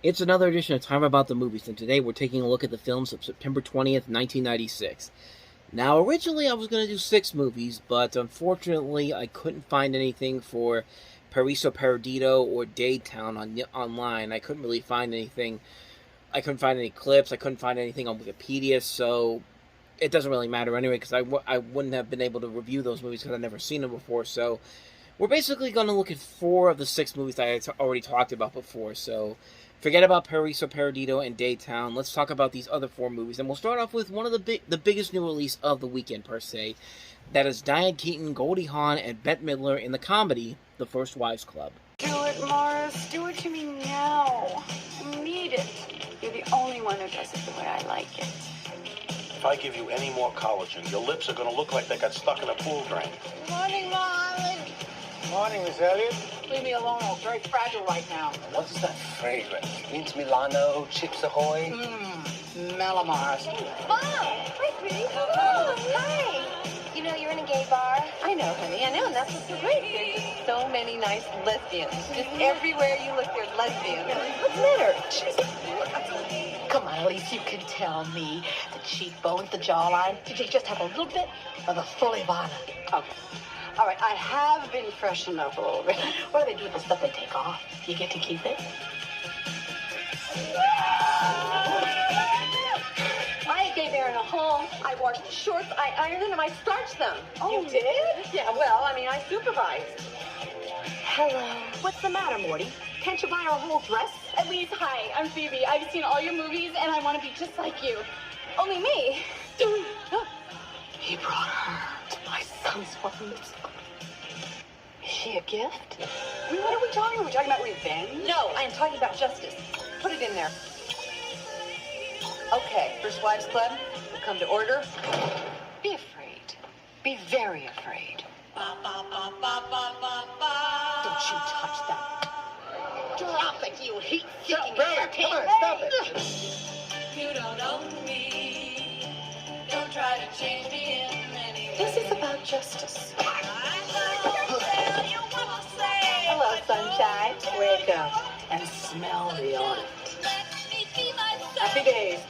It's another edition of Time About the Movies, and today we're taking a look at the films of September 20th, 1996. Now, originally I was going to do 6 movies, but unfortunately I couldn't find anything for Paraiso Perdido or Daytown online. I couldn't really find anything. I couldn't find any clips. I couldn't find anything on Wikipedia, so it doesn't really matter anyway, because I wouldn't have been able to review those movies because I've never seen them before, so we're basically going to look at 4 of the 6 movies that I already talked about before, so forget about Paraiso Perdido and Daytown. Let's talk about these other 4 movies, and we'll start off with one of the biggest new release of the weekend, per se. That is Diane Keaton, Goldie Hawn, and Bette Midler in the comedy The First Wives Club. Do it, Morris. Do it to me now. I need it. You're the only one who does it the way I like it. If I give you any more collagen, your lips are going to look like they got stuck in a pool drain. Morning, Marlon. Morning, Miss Elliott. Leave me alone. I'm very fragile right now. What is that fragrance? Mint Milano, Chips Ahoy? Melamars. Mom! Hi, sweetie. Oh, hi. You know you're in a gay bar? I know, honey. I know, and that's what's so great. There's just so many nice lesbians. Just everywhere you look, there's lesbians. What's the matter? Come on, at least you can tell me the cheekbones, the jawline. Did you just have a little bit of the full Ivana? Okay. All right, I have been freshened up a little bit. What do they do with the stuff they take off? You get to keep it? I gave Aaron a home. I washed the shorts, I ironed them, and I starched them. Oh, you did? Yeah, well, I mean, I supervised. Hello. What's the matter, Morty? Can't you buy her a whole dress? Elise, hi. I'm Phoebe. I've seen all your movies, and I want to be just like you. Only me. He brought her to my son's bar mitzvah. Is she a gift? What are we talking about? Are we talking about revenge? No, I'm talking about justice. Put it in there. Okay, First Wives Club, we'll come to order. Be afraid. Be very afraid. Don't you touch that. Drop it, you heat-seeking Come on, stop it. You don't own me. Don't try to change me in any way. This is about justice. Hello, Hello, sunshine. Wake up and smell the oil. Happy days.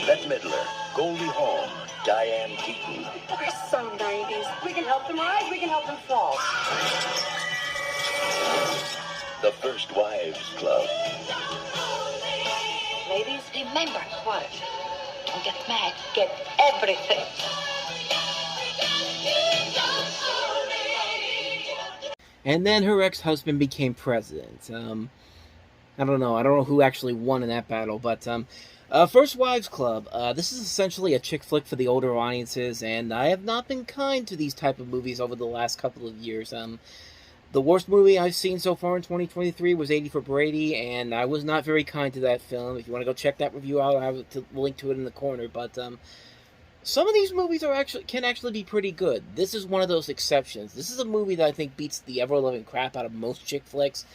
Bette Midler, Goldie Hawn, Diane Keaton. We're so 90s. We can help them rise, we can help them fall. The First Wives Club. Ladies, remember what? Don't get mad. Get everything. And then her ex-husband became president. I don't know who actually won in that battle, but First Wives Club. This is essentially a chick flick for the older audiences, and I have not been kind to these type of movies over the last couple of years. The worst movie I've seen so far in 2023 was 80 for Brady, and I was not very kind to that film. If you want to go check that review out, I'll have a link to it in the corner. But some of these movies can actually be pretty good. This is one of those exceptions. This is a movie that I think beats the ever-loving crap out of most chick flicks.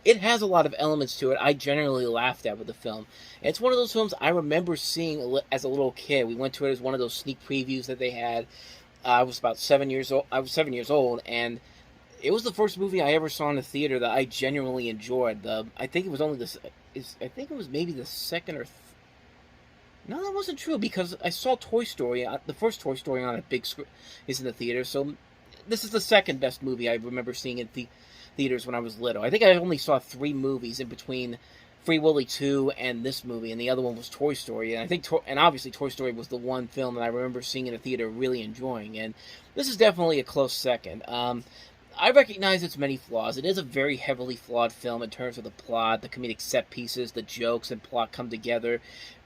It has a lot of elements to it I generally laughed at with the film. It's one of those films I remember seeing as a little kid. We went to it as one of those sneak previews that they had. I was about 7 years old. I was 7 years old, and it was the first movie I ever saw in the theater that I genuinely enjoyed. I think it was maybe the second or. No, that wasn't true, because I saw Toy Story. The first Toy Story on a big screen is in the theater, so this is the second best movie I remember seeing in theaters when I was little. I think I only saw 3 movies in between Free Willy 2 and this movie, and the other one was Toy Story. And obviously Toy Story was the one film that I remember seeing in the theater really enjoying, and this is definitely a close second. I recognize its many flaws. It is a very heavily flawed film in terms of the plot, the comedic set pieces, the jokes and plot come together.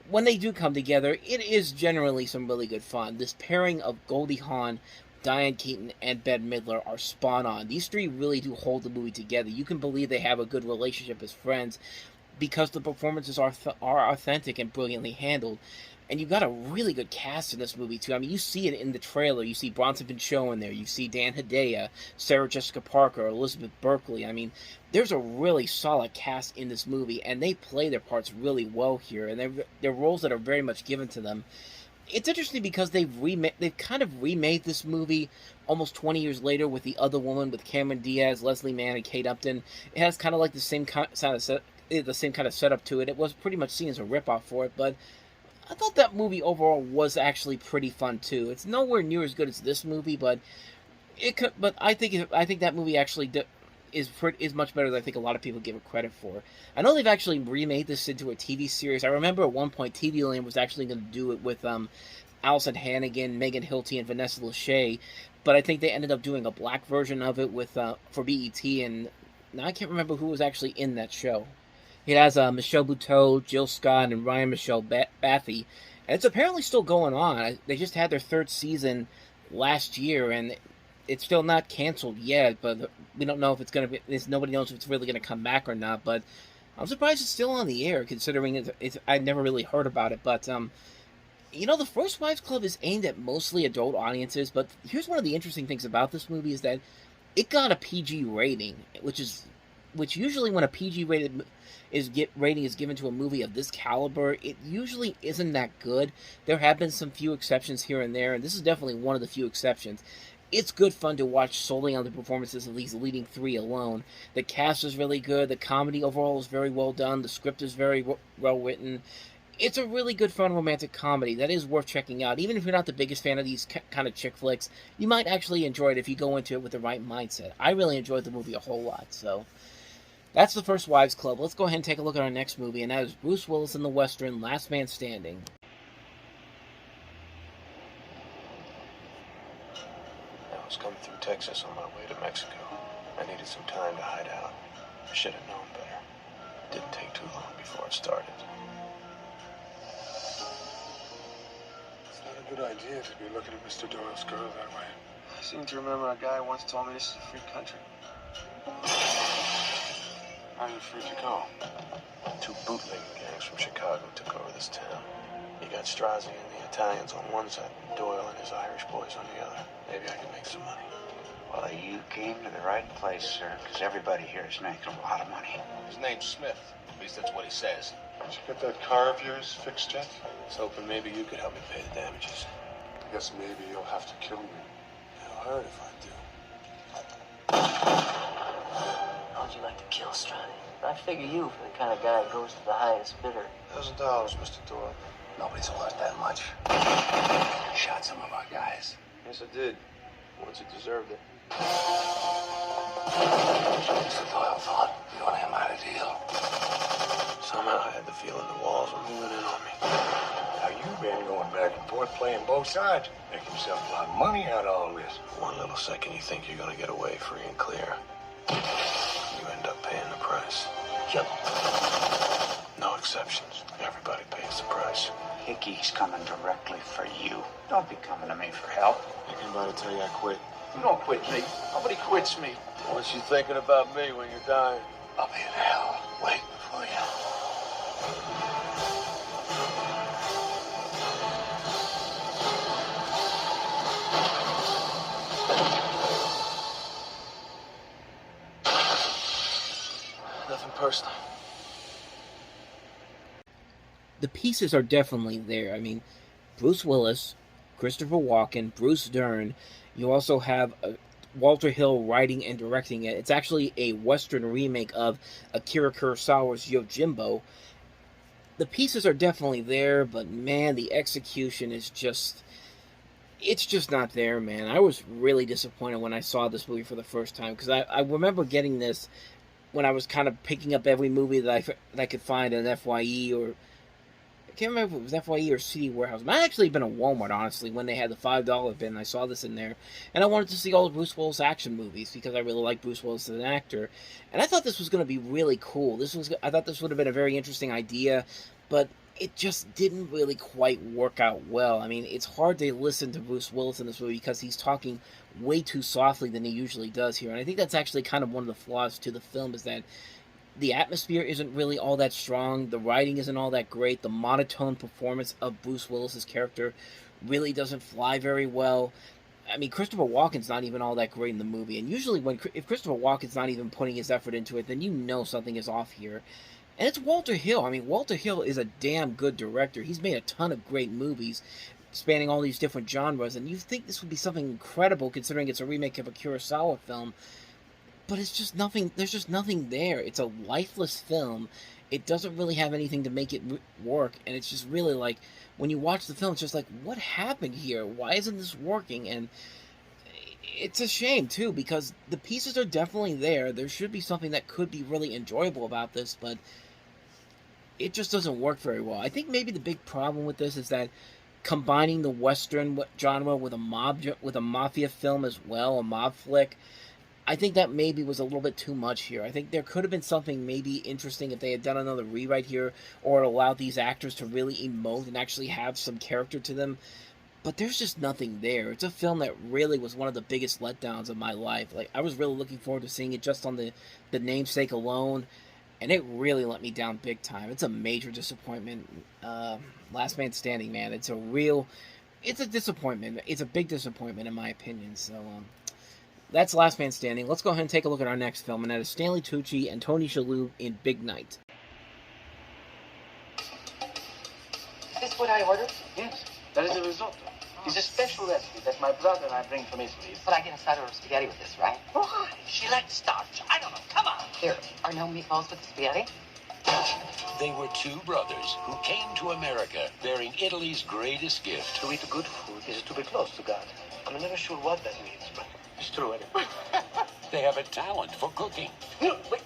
When they do come together, it is generally some really good fun. This pairing of Goldie Hawn, Diane Keaton, and Bette Midler are spot on. These 3 really do hold the movie together. You can believe they have a good relationship as friends because the performances are authentic and brilliantly handled. And you've got a really good cast in this movie, too. I mean, you see it in the trailer. You see Bronson Pinchot in there. You see Dan Hedaya, Sarah Jessica Parker, Elizabeth Berkley. I mean, there's a really solid cast in this movie, and they play their parts really well here. And they're roles that are very much given to them. it's interesting because they've kind of remade this movie almost 20 years later with The Other Woman with Cameron Diaz, Leslie Mann, and Kate Upton. It has kind of like the same kind of setup to it. It was pretty much seen as a ripoff for it, but I thought that movie overall was actually pretty fun too. It's nowhere near as good as this movie, but it could. But I think that movie actually is much better than I think a lot of people give it credit for. I know they've actually remade this into a TV series. I remember at one point TV Land was actually going to do it with Allison Hannigan, Megan Hilty, and Vanessa Lachey, but I think they ended up doing a black version of it with for BET, and now I can't remember who was actually in that show. It has Michelle Buteau, Jill Scott, and Ryan Michelle Bathy, and it's apparently still going on. They just had their third season last year, and it's still not canceled yet, but we don't know if it's going to be. Nobody knows if it's really going to come back or not. But I'm surprised it's still on the air, considering I never really heard about it. But the First Wives Club is aimed at mostly adult audiences. But here's one of the interesting things about this movie is that it got a PG rating, which usually when a PG rating is given to a movie of this caliber, it usually isn't that good. There have been some few exceptions here and there, and this is definitely one of the few exceptions. It's good fun to watch solely on the performances of these leading three alone. The cast is really good. The comedy overall is very well done. The script is very well written. It's a really good, fun, romantic comedy that is worth checking out. Even if you're not the biggest fan of these kind of chick flicks, you might actually enjoy it if you go into it with the right mindset. I really enjoyed the movie a whole lot, so that's The First Wives Club. Let's go ahead and take a look at our next movie, and that is Bruce Willis in the Western Last Man Standing. I was coming through Texas on my way to Mexico. I needed some time to hide out. I should have known better. It didn't take too long before it started. It's not a good idea to be looking at Mr. Doyle's girl that way. I seem to remember a guy once told me this is a free country. How are you free to go? 2 bootlegging gangs from Chicago took over this town. You got Strozzi and the Italians on one side, and Doyle and his Irish boys on the other. Maybe I can make some money. Well, you came to the right place, sir, because everybody here is making a lot of money. His name's Smith. At least that's what he says. Did you get that car of yours fixed yet? I was hoping maybe you could help me pay the damages. I guess maybe you'll have to kill me. It'll hurt if I do. How'd you like to kill Strati? I figure you for the kind of guy who goes to the highest bidder. $1,000, Mr. Doyle. Nobody's worth that much. Shot some of our guys. Yes, I did. Once you deserved it. Mr. Doyle thought you and him had a deal. Somehow I had the feeling the walls were moving in on me. Now you've been going back and forth playing both sides. Make yourself a lot of money out of all this. One little second you think you're gonna get away free and clear. You end up paying the price. Kill him. No exceptions. Everybody pays the price. Hickey's coming directly for you. Don't be coming to me for help. Thinking about it till I quit. You don't quit me. Nobody quits me. What you thinking about me when you're dying? I'll be in hell waiting for you. Nothing personal. The pieces are definitely there. I mean, Bruce Willis, Christopher Walken, Bruce Dern. You also have Walter Hill writing and directing it. It's actually a Western remake of Akira Kurosawa's Yojimbo. The pieces are definitely there, but man, the execution is just... It's just not there, man. I was really disappointed when I saw this movie for the first time, because I remember getting this when I was kind of picking up every movie that I could find at FYE, or I can't remember if it was FYE or CD Warehouse. It might actually have been a Walmart, honestly, when they had the $5 bin. I saw this in there, and I wanted to see all of Bruce Willis action movies because I really like Bruce Willis as an actor, and I thought this was going to be really cool. I thought this would have been a very interesting idea, but it just didn't really quite work out well. I mean, it's hard to listen to Bruce Willis in this movie because he's talking way too softly than he usually does here, and I think that's actually kind of one of the flaws to the film, is that the atmosphere isn't really all that strong, the writing isn't all that great, the monotone performance of Bruce Willis's character really doesn't fly very well. I mean, Christopher Walken's not even all that great in the movie, and usually if Christopher Walken's not even putting his effort into it, then you know something is off here. And it's Walter Hill. I mean, Walter Hill is a damn good director. He's made a ton of great movies. spanning all these different genres, and you think this would be something incredible considering it's a remake of a Kurosawa film, but it's just nothing. There's just nothing there. It's a lifeless film. It doesn't really have anything to make it work, and it's just really like, when you watch the film, it's just like, what happened here? Why isn't this working? And it's a shame, too, because the pieces are definitely there. There should be something that could be really enjoyable about this, but it just doesn't work very well. I think maybe the big problem with this is that combining the Western genre with a mafia film as well, a mob flick, I think that maybe was a little bit too much here. I think there could have been something maybe interesting if they had done another rewrite here, or allowed these actors to really emote and actually have some character to them. But there's just nothing there. It's a film that really was one of the biggest letdowns of my life. Like, I was really looking forward to seeing it just on the namesake alone, and it really let me down big time. It's a major disappointment. Last Man Standing, man. It's a disappointment. It's a big disappointment in my opinion. So, that's Last Man Standing. Let's go ahead and take a look at our next film, and that is Stanley Tucci and Tony Shalhoub in Big Night. Is this what I ordered? Yes, that is a risotto. It's a special recipe that my brother and I bring from Italy. But I get a side of spaghetti with this, right? Why? She likes starch. I don't know. Come on. There are no meatballs with the spaghetti? They were two brothers who came to America bearing Italy's greatest gift. To eat good food is to be close to God. I'm never sure what that means, but it's true anyway. They have a talent for cooking. No, wait.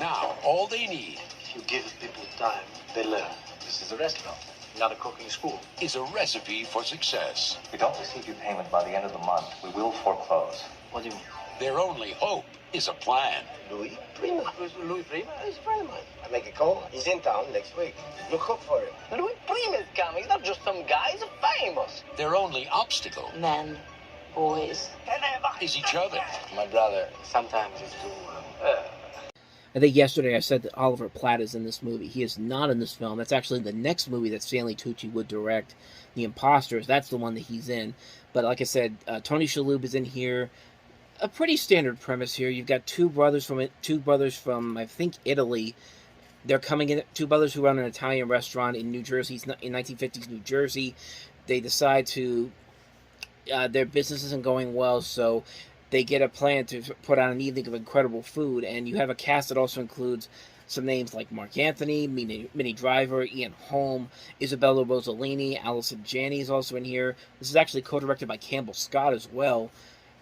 Now, all they need If you give people time, they learn. This is a restaurant, not a cooking school. is a recipe for success. If we don't receive your payment by the end of the month, we will foreclose. What do you mean? Their only hope is a plan. Louis Prima. Louis Prima is a friend of mine. I make a call. He's in town next week. You cook for him. Louis Prima is coming. He's not just some guy. He's famous. Their only obstacle Men, boys. is each other. My brother sometimes is too... I think yesterday I said that Oliver Platt is in this movie. He is not in this film. That's actually the next movie that Stanley Tucci would direct, The Imposters. That's the one that he's in. But like I said, Tony Shalhoub is in here. A pretty standard premise here. You've got two brothers from I think Italy. They're coming in. Two brothers who run an Italian restaurant in New Jersey, in 1950s New Jersey. They decide to their business isn't going well, so they get a plan to put on an evening of incredible food, and you have a cast that also includes some names like Mark Anthony, Minnie Driver, Ian Holm, Isabella Rossellini, Allison Janney is also in here. This is actually co-directed by Campbell Scott as well.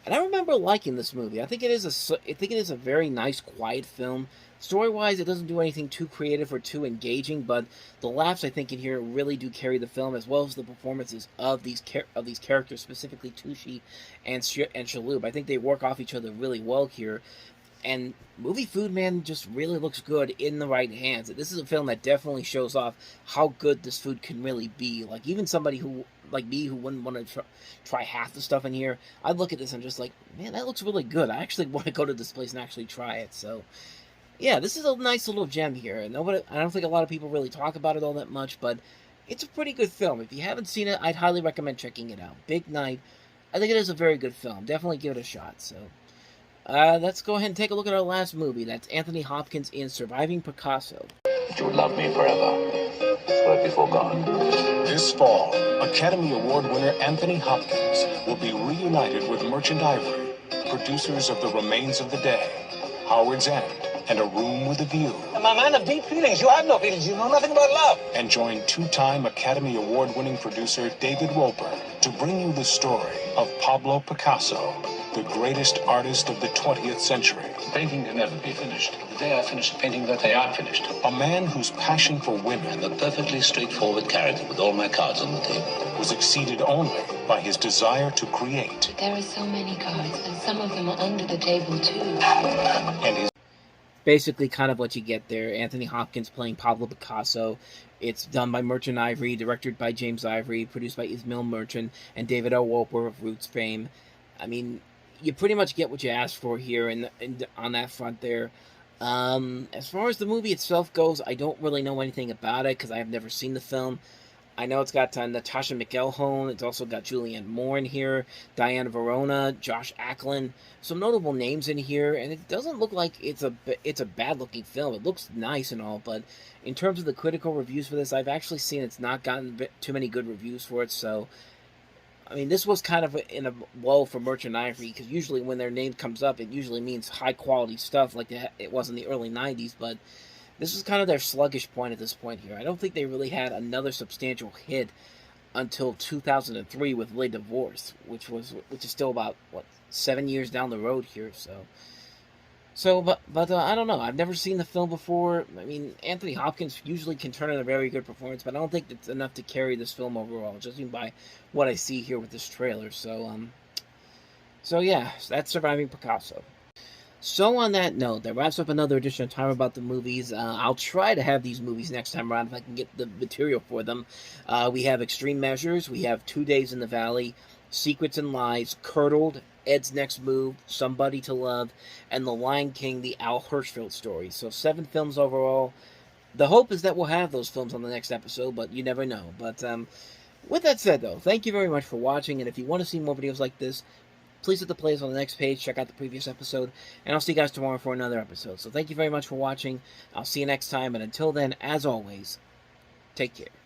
And I remember liking this movie. I think it is a very nice, quiet film. Story-wise, it doesn't do anything too creative or too engaging, but the laughs I think in here really do carry the film, as well as the performances of these characters, specifically Tucci and Shalhoub. I think they work off each other really well here. And movie Food Man just really looks good in the right hands. This is a film that definitely shows off how good this food can really be. Like, even somebody who, like me, who wouldn't want to try half the stuff in here, I'd look at this and just like, man, that looks really good. I actually want to go to this place and actually try it. So, yeah, this is a nice little gem here. I don't think a lot of people really talk about it all that much, but it's a pretty good film. If you haven't seen it, I'd highly recommend checking it out. Big Night. I think it is a very good film. Definitely give it a shot. So, let's go ahead and take a look at our last movie. That's Anthony Hopkins in Surviving Picasso. That you would love me forever. Right before God. This fall, Academy Award winner Anthony Hopkins will be reunited with Merchant Ivory, producers of The Remains of the Day, Howard's End, and A Room with a View. I'm a man of deep feelings. You have no feelings. You know nothing about love. And join two-time Academy Award-winning producer David Wolper to bring you the story of Pablo Picasso, the greatest artist of the 20th century. Painting can never be finished. The day I finish a painting, that day I'm finished. A man whose passion for women And a perfectly straightforward character with all my cards on the table. was exceeded only by his desire to create. There are so many cards, and some of them are under the table, too. And his Basically kind of what you get there. Anthony Hopkins playing Pablo Picasso. It's done by Merchant Ivory, directed by James Ivory, produced by Ismail Merchant, and David O. Wolper of Roots fame. I mean, you pretty much get what you asked for here on that front there. As far as the movie itself goes, I don't really know anything about it because I have never seen the film. I know it's got Natasha McElhone. It's also got Julianne Moore in here, Diana Verona, Josh Ackland. Some notable names in here, and it doesn't look like it's a bad-looking film. It looks nice and all, but in terms of the critical reviews for this, I've actually seen it's not gotten too many good reviews for it, so... I mean, this was kind of in a lull for Merchant Ivory, because usually when their name comes up, it usually means high-quality stuff like it was in the early 90s, but this is kind of their sluggish point at this point here. I don't think they really had another substantial hit until 2003 with Les Divorce, which is still about, 7 years down the road here, but I don't know. I've never seen the film before. I mean, Anthony Hopkins usually can turn in a very good performance, but I don't think it's enough to carry this film overall, judging by what I see here with this trailer. So yeah, that's Surviving Picasso. So on that note, that wraps up another edition of Time About the Movies. I'll try to have these movies next time around if I can get the material for them. We have Extreme Measures, we have 2 Days in the Valley, Secrets and Lies, Curdled, Ed's Next Move, Somebody to Love, and The Lion King, the Al Hirschfeld story. So 7 films overall. The hope is that we'll have those films on the next episode, but you never know. But with that said, though, thank you very much for watching, and if you want to see more videos like this, please hit the playlist on the next page, check out the previous episode, and I'll see you guys tomorrow for another episode. So thank you very much for watching. I'll see you next time, and until then, as always, take care.